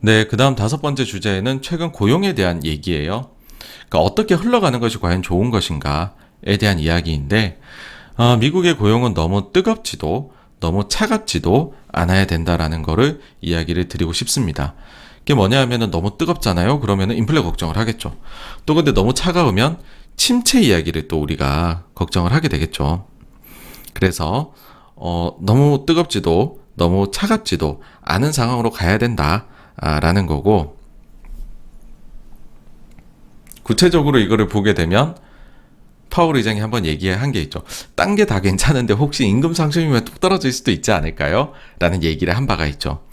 네, 그 다음 다섯 번째 주제는 최근 고용에 대한 얘기예요. 그러니까 어떻게 흘러가는 것이 과연 좋은 것인가에 대한 이야기인데, 미국의 고용은 너무 뜨겁지도 너무 차갑지도 않아야 된다라는 거를 이야기를 드리고 싶습니다. 그게 뭐냐 하면은 너무 뜨겁잖아요. 그러면은 인플레 걱정을 하겠죠. 또 근데 너무 차가우면 침체 이야기를 또 우리가 걱정을 하게 되겠죠. 그래서 너무 뜨겁지도 너무 차갑지도 않은 상황으로 가야 된다라는 거고, 구체적으로 이거를 보게 되면 파월 의장이 한번 얘기한 게 있죠. 딴 게 다 괜찮은데 혹시 임금 상승이면 뚝 떨어질 수도 있지 않을까요? 라는 얘기를 한 바가 있죠.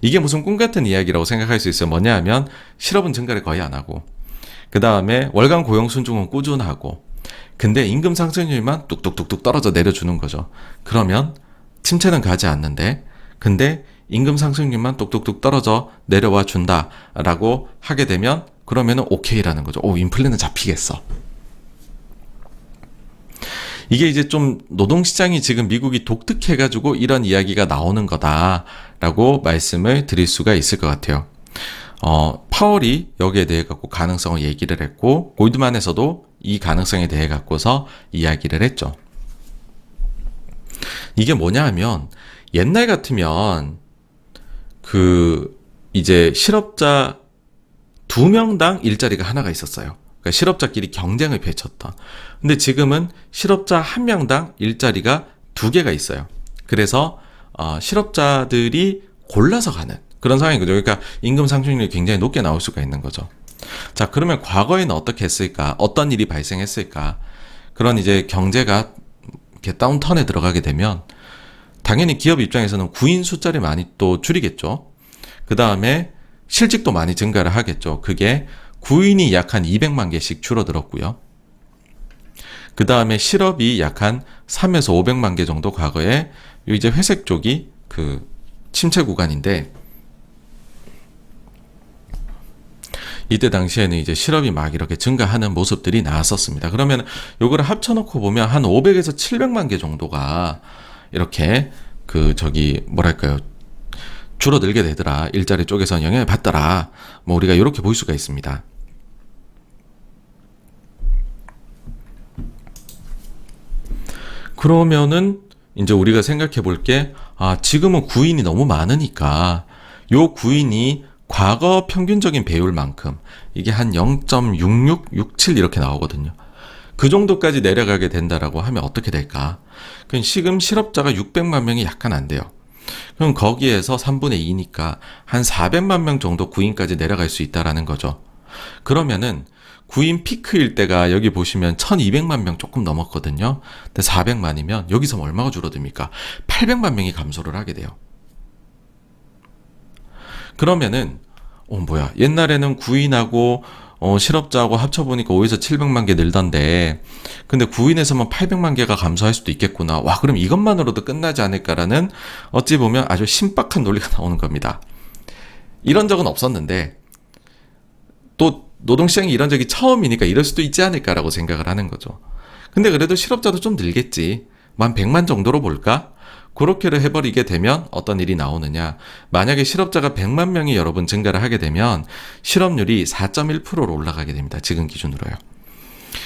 이게 무슨 꿈 같은 이야기라고 생각할 수 있어요. 뭐냐 하면 실업은 증가를 거의 안 하고, 그 다음에 월간 고용 순증은 꾸준하고, 근데 임금 상승률만 뚝뚝뚝뚝 떨어져 내려주는 거죠. 그러면 침체는 가지 않는데, 근데 임금 상승률만 뚝뚝뚝 떨어져 내려와 준다라고 하게 되면 그러면은 오케이라는 거죠. 오, 인플레는 잡히겠어. 이게 이제 좀 노동시장이 지금 미국이 독특해가지고 이런 이야기가 나오는 거다라고 말씀을 드릴 수가 있을 것 같아요. 파월이 여기에 대해 갖고 가능성을 얘기를 했고, 골드만에서도 이 가능성에 대해 갖고서 이야기를 했죠. 이게 뭐냐 하면 옛날 같으면 이제 실업자 2명당 일자리가 하나가 있었어요. 그러니까 실업자끼리 경쟁을 펼쳤던. 근데 지금은 실업자 1명당 일자리가 2개가 있어요. 그래서 실업자들이 골라서 가는 그런 상황인 거죠. 그러니까 임금 상승률이 굉장히 높게 나올 수가 있는 거죠. 자, 그러면 과거에는 어떻게 했을까? 어떤 일이 발생했을까? 그런 이제 경제가 이렇게 다운턴에 들어가게 되면 당연히 기업 입장에서는 구인 숫자를 많이 또 줄이겠죠. 그 다음에 실직도 많이 증가를 하겠죠. 그게 구인이 약 한 200만 개씩 줄어들었고요. 그 다음에 실업이 약 한 3에서 500만 개 정도 과거에 이제 회색 쪽이 그 침체 구간인데, 이때 당시에는 이제 실업이 막 이렇게 증가하는 모습들이 나왔었습니다. 그러면 요거를 합쳐놓고 보면 한 500에서 700만 개 정도가 이렇게 뭐랄까요, 줄어들게 되더라. 일자리 쪽에서 영향을 받더라. 뭐 우리가 이렇게 볼 수가 있습니다. 그러면은 이제 우리가 생각해 볼 게, 지금은 구인이 너무 많으니까 요 구인이 과거 평균적인 배율만큼 이게 한 0.6667 이렇게 나오거든요. 그 정도까지 내려가게 된다라고 하면 어떻게 될까? 그럼 지금 실업자가 600만 명이 약간 안 돼요. 그럼 거기에서 3분의 2니까 한 400만 명 정도 구인까지 내려갈 수 있다라는 거죠. 그러면은 구인 피크일 때가 여기 보시면 1200만 명 조금 넘었거든요. 근데 400만이면 여기서 얼마가 줄어듭니까? 800만 명이 감소를 하게 돼요. 그러면은 뭐야, 옛날에는 구인하고 실업자하고 합쳐보니까 5에서 700만 개 늘던데, 근데 구인에서만 800만 개가 감소할 수도 있겠구나. 와, 그럼 이것만으로도 끝나지 않을까라는, 어찌 보면 아주 신박한 논리가 나오는 겁니다. 이런 적은 없었는데 또 노동시장이 이런 적이 처음이니까 이럴 수도 있지 않을까라고 생각을 하는 거죠. 근데 그래도 실업자도 좀 늘겠지. 한 100만 정도로 볼까? 그렇게를 해버리게 되면 어떤 일이 나오느냐. 만약에 실업자가 100만 명이 여러분 증가를 하게 되면 실업률이 4.1%로 올라가게 됩니다. 지금 기준으로요.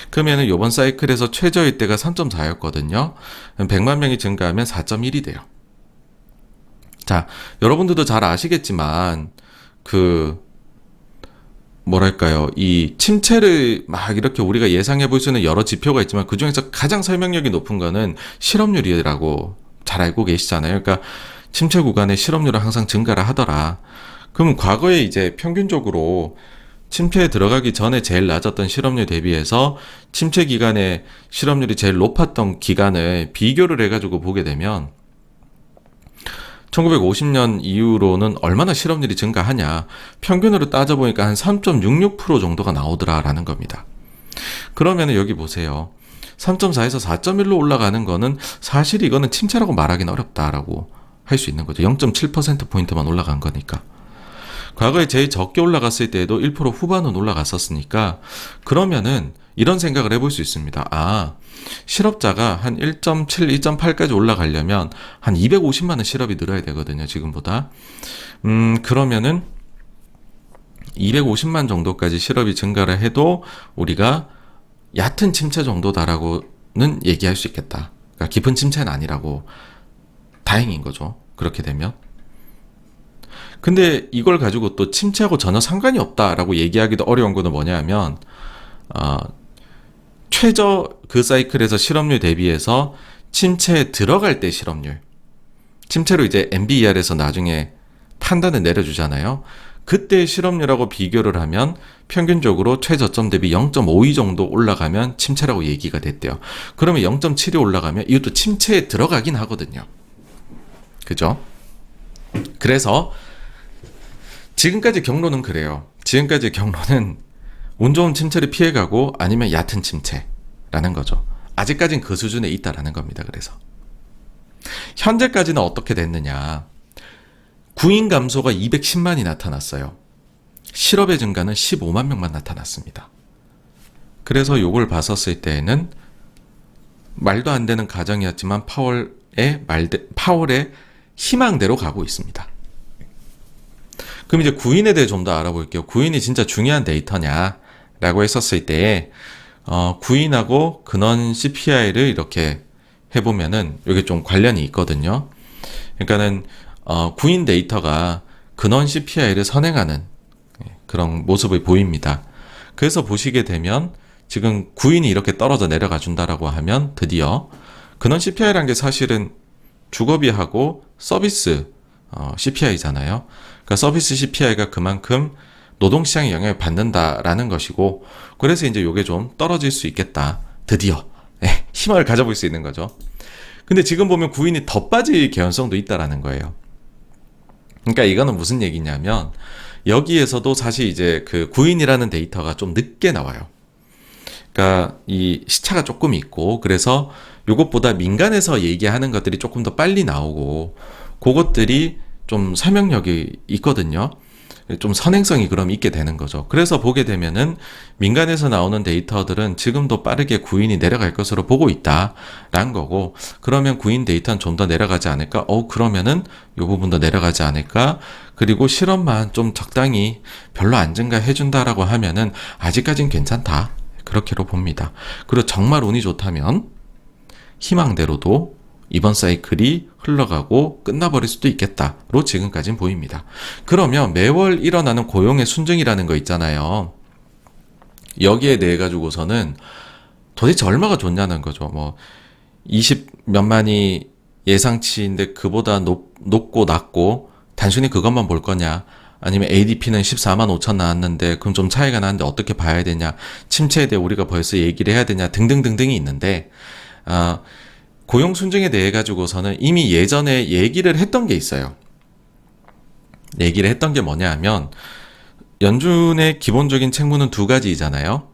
그러면은 이번 사이클에서 최저일 때가 3.4였거든요. 100만 명이 증가하면 4.1이 돼요. 자, 여러분들도 잘 아시겠지만 뭐랄까요, 이 침체를 막 이렇게 우리가 예상해 볼 수 있는 여러 지표가 있지만 그 중에서 가장 설명력이 높은 거는 실업률이라고 잘 알고 계시잖아요. 그러니까 침체 구간에 실업률은 항상 증가를 하더라. 그럼 과거에 이제 평균적으로 침체에 들어가기 전에 제일 낮았던 실업률 대비해서 침체 기간에 실업률이 제일 높았던 기간을 비교를 해가지고 보게 되면 1950년 이후로는 얼마나 실업률이 증가하냐, 평균으로 따져보니까 한 3.66% 정도가 나오더라라는 겁니다. 그러면 여기 보세요. 3.4에서 4.1로 올라가는 거는 사실 이거는 침체라고 말하기는 어렵다라고 할 수 있는 거죠. 0.7%포인트만 올라간 거니까. 과거에 제일 적게 올라갔을 때에도 1% 후반은 올라갔었으니까, 그러면은 이런 생각을 해볼 수 있습니다. 실업자가 한 1.7, 2.8까지 올라가려면 한 250만은 실업이 늘어야 되거든요, 지금보다. 그러면은 250만 정도까지 실업이 증가를 해도 우리가 얕은 침체 정도다라고는 얘기할 수 있겠다. 그러니까 깊은 침체는 아니라고. 다행인 거죠. 그렇게 되면. 근데 이걸 가지고 또 침체하고 전혀 상관이 없다라고 얘기하기도 어려운 거는 뭐냐 하면 최저 그 사이클에서 실업률 대비해서 침체에 들어갈 때 실업률, 침체로 이제 MBER에서 나중에 판단을 내려주잖아요. 그때 실업률하고 비교를 하면 평균적으로 최저점 대비 0.52 정도 올라가면 침체라고 얘기가 됐대요. 그러면 0.7이 올라가면 이것도 침체에 들어가긴 하거든요. 그죠? 그래서 지금까지 경로는 그래요. 지금까지 경로는 운 좋은 침체를 피해가고 아니면 얕은 침체라는 거죠. 아직까지는 그 수준에 있다라는 겁니다. 그래서 현재까지는 어떻게 됐느냐. 구인 감소가 210만이 나타났어요. 실업의 증가는 15만 명만 나타났습니다. 그래서 요걸 봤었을 때에는 말도 안 되는 가정이었지만 파월의 희망대로 가고 있습니다. 그럼 이제 구인에 대해 좀 더 알아볼게요. 구인이 진짜 중요한 데이터냐라고 했었을 때 구인하고 근원 CPI를 이렇게 해보면은 이게 좀 관련이 있거든요. 그러니까는 구인 데이터가 근원 CPI를 선행하는 그런 모습을 보입니다. 그래서 보시게 되면 지금 구인이 이렇게 떨어져 내려가 준다라고 하면 드디어 근원 CPI라는 게 사실은 주거비하고 서비스 CPI잖아요. 그러니까 서비스 CPI가 그만큼 노동시장에 영향을 받는다라는 것이고, 그래서 이제 이게 좀 떨어질 수 있겠다. 드디어 희망을 가져볼 수 있는 거죠. 근데 지금 보면 구인이 더 빠질 개연성도 있다라는 거예요. 그러니까 이거는 무슨 얘기냐면 여기에서도 사실 이제 그 구인이라는 데이터가 좀 늦게 나와요. 그러니까 이 시차가 조금 있고, 그래서 이것보다 민간에서 얘기하는 것들이 조금 더 빨리 나오고, 그것들이 좀 설명력이 있거든요. 좀 선행성이 그럼 있게 되는 거죠. 그래서 보게 되면은 민간에서 나오는 데이터들은 지금도 빠르게 구인이 내려갈 것으로 보고 있다라는 거고, 그러면 구인 데이터는 좀 더 내려가지 않을까? 그러면은 이 부분도 내려가지 않을까? 그리고 실업만 좀 적당히 별로 안 증가해 준다라고 하면은 아직까진 괜찮다. 그렇게로 봅니다. 그리고 정말 운이 좋다면 희망대로도 이번 사이클이 흘러가고 끝나버릴 수도 있겠다로 지금까지는 보입니다. 그러면 매월 일어나는 고용의 순증이라는 거 있잖아요. 여기에 대해 가지고서는 도대체 얼마가 좋냐는 거죠. 뭐 20몇만이 예상치인데 그보다 높고 낮고 단순히 그것만 볼 거냐, 아니면 ADP는 14만 5천 나왔는데 그럼 좀 차이가 나는데 어떻게 봐야 되냐, 침체에 대해 우리가 벌써 얘기를 해야 되냐 등등등등이 있는데, 고용 순증에 대해 가지고서는 이미 예전에 얘기를 했던 게 있어요. 얘기를 했던 게 뭐냐 하면, 연준의 기본적인 책무는 두 가지잖아요.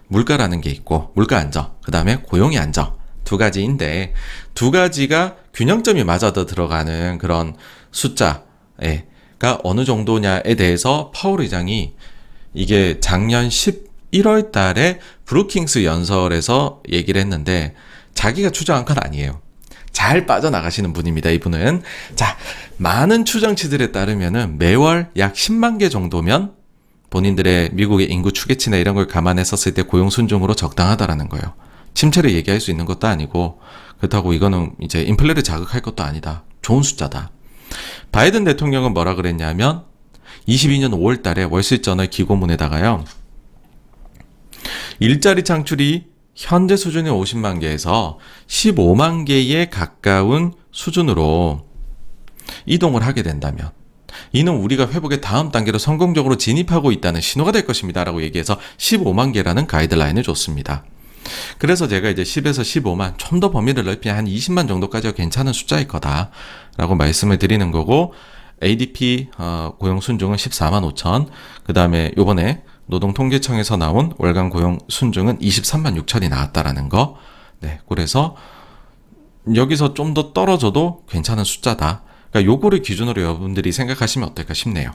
물가라는 게 있고, 물가 안정, 그 다음에 고용이 안정, 두 가지인데 두 가지가 균형점이 맞아서 들어가는 그런 숫자가 어느 정도냐에 대해서 파월 의장이 이게 작년 11월 달에 브루킹스 연설에서 얘기를 했는데, 자기가 추정한 건 아니에요. 잘 빠져나가시는 분입니다, 이분은. 자, 많은 추정치들에 따르면은 매월 약 10만 개 정도면 본인들의 미국의 인구 추계치나 이런 걸 감안했었을 때 고용 순증으로 적당하다라는 거예요. 침체를 얘기할 수 있는 것도 아니고, 그렇다고 이거는 이제 인플레를 자극할 것도 아니다. 좋은 숫자다. 바이든 대통령은 뭐라 그랬냐면 22년 5월 달에 월스트리트저널 기고문에다가요, 일자리 창출이 현재 수준의 50만 개에서 15만 개에 가까운 수준으로 이동을 하게 된다면 이는 우리가 회복의 다음 단계로 성공적으로 진입하고 있다는 신호가 될 것입니다 라고 얘기해서 15만 개라는 가이드라인을 줬습니다. 그래서 제가 이제 10에서 15만, 좀 더 범위를 넓히면 한 20만 정도까지가 괜찮은 숫자일 거다 라고 말씀을 드리는 거고, ADP 고용 순증은 14만 5천, 그 다음에 요번에 노동통계청에서 나온 월간 고용 순증은 23만 6천이 나왔다라는 거. 네, 그래서 여기서 좀 더 떨어져도 괜찮은 숫자다. 그러니까 요거를 기준으로 여러분들이 생각하시면 어떨까 싶네요.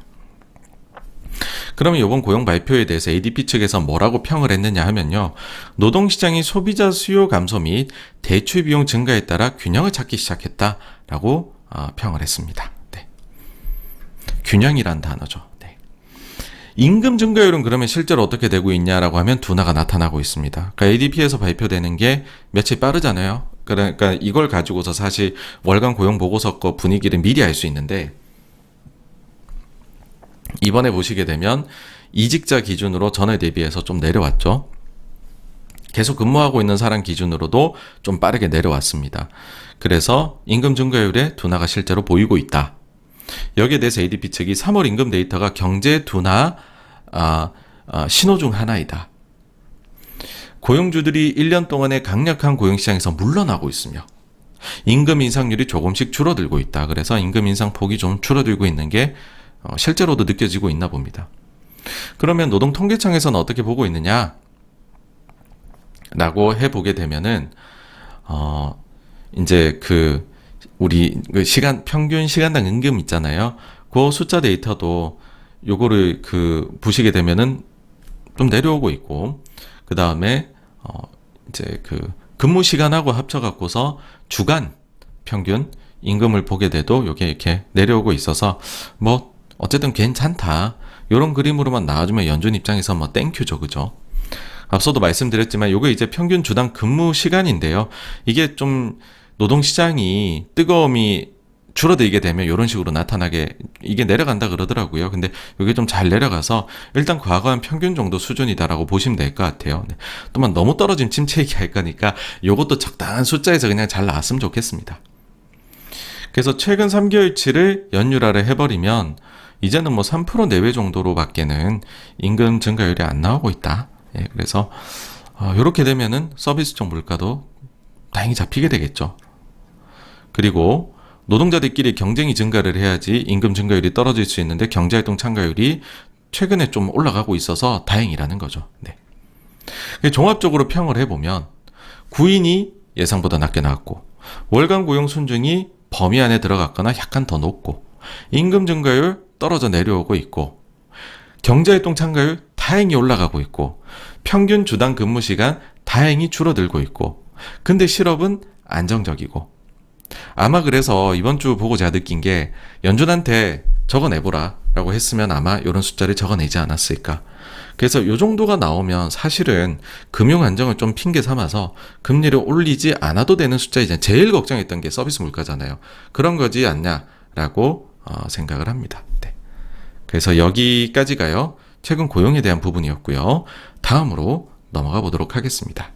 그러면 이번 고용 발표에 대해서 ADP 측에서 뭐라고 평을 했느냐 하면요, 노동시장이 소비자 수요 감소 및 대출 비용 증가에 따라 균형을 찾기 시작했다라고 평을 했습니다. 네. 균형이란 단어죠. 네. 임금 증가율은 그러면 실제로 어떻게 되고 있냐라고 하면 둔화가 나타나고 있습니다. 그러니까 ADP에서 발표되는 게 며칠 빠르잖아요. 그러니까 이걸 가지고서 사실 월간 고용 보고서 거 분위기를 미리 알 수 있는데, 이번에 보시게 되면 이직자 기준으로 전에 대비해서 좀 내려왔죠. 계속 근무하고 있는 사람 기준으로도 좀 빠르게 내려왔습니다. 그래서 임금 증가율의 둔화가 실제로 보이고 있다. 여기에 대해서 ADP 측이 3월 임금 데이터가 경제 둔화 신호 중 하나이다. 고용주들이 1년 동안의 강력한 고용시장에서 물러나고 있으며 임금 인상률이 조금씩 줄어들고 있다. 그래서 임금 인상 폭이 좀 줄어들고 있는 게 실제로도 느껴지고 있나 봅니다. 그러면 노동통계청에서는 어떻게 보고 있느냐? 라고 해보게 되면은, 이제 우리 평균 시간당 임금 있잖아요. 그 숫자 데이터도 요거를 보시게 되면은 좀 내려오고 있고, 그 다음에, 이제 근무 시간하고 합쳐갖고서 주간 평균 임금을 보게 돼도 요게 이렇게 내려오고 있어서 뭐, 어쨌든 괜찮다. 요런 그림으로만 나와주면 연준 입장에서 뭐 땡큐죠. 그죠? 앞서도 말씀드렸지만 요게 이제 평균 주당 근무 시간인데요. 이게 좀 노동시장이 뜨거움이 줄어들게 되면 이런 식으로 나타나게 이게 내려간다 그러더라고요. 근데 이게 좀 잘 내려가서 일단 과거한 평균 정도 수준이다라고 보시면 될 것 같아요. 네. 또만 너무 떨어지면 침체 얘기할 거니까 요것도 적당한 숫자에서 그냥 잘 나왔으면 좋겠습니다. 그래서 최근 3개월치를 연율화를 해버리면 이제는 뭐 3% 내외 정도로밖에는 임금 증가율이 안 나오고 있다. 예, 그래서 이렇게 되면은 서비스적 물가도 다행히 잡히게 되겠죠. 그리고 노동자들끼리 경쟁이 증가를 해야지 임금 증가율이 떨어질 수 있는데 경제활동 참가율이 최근에 좀 올라가고 있어서 다행이라는 거죠. 네. 종합적으로 평을 해보면 구인이 예상보다 낮게 나왔고 월간 고용 순증이 범위 안에 들어갔거나 약간 더 높고 임금 증가율 떨어져 내려오고 있고 경제활동 참가율 다행히 올라가고 있고 평균 주당 근무 시간 다행히 줄어들고 있고 근데 실업은 안정적이고 아마 그래서 이번 주 보고 제가 느낀 게 연준한테 적어내보라 라고 했으면 아마 이런 숫자를 적어내지 않았을까. 그래서 이 정도가 나오면 사실은 금융 안정을 좀 핑계 삼아서 금리를 올리지 않아도 되는 숫자이잖아요. 제일 걱정했던 게 서비스 물가잖아요. 그런 거지 않냐라고 생각을 합니다. 네. 그래서 여기까지가요. 최근 고용에 대한 부분이었고요. 다음으로 넘어가 보도록 하겠습니다.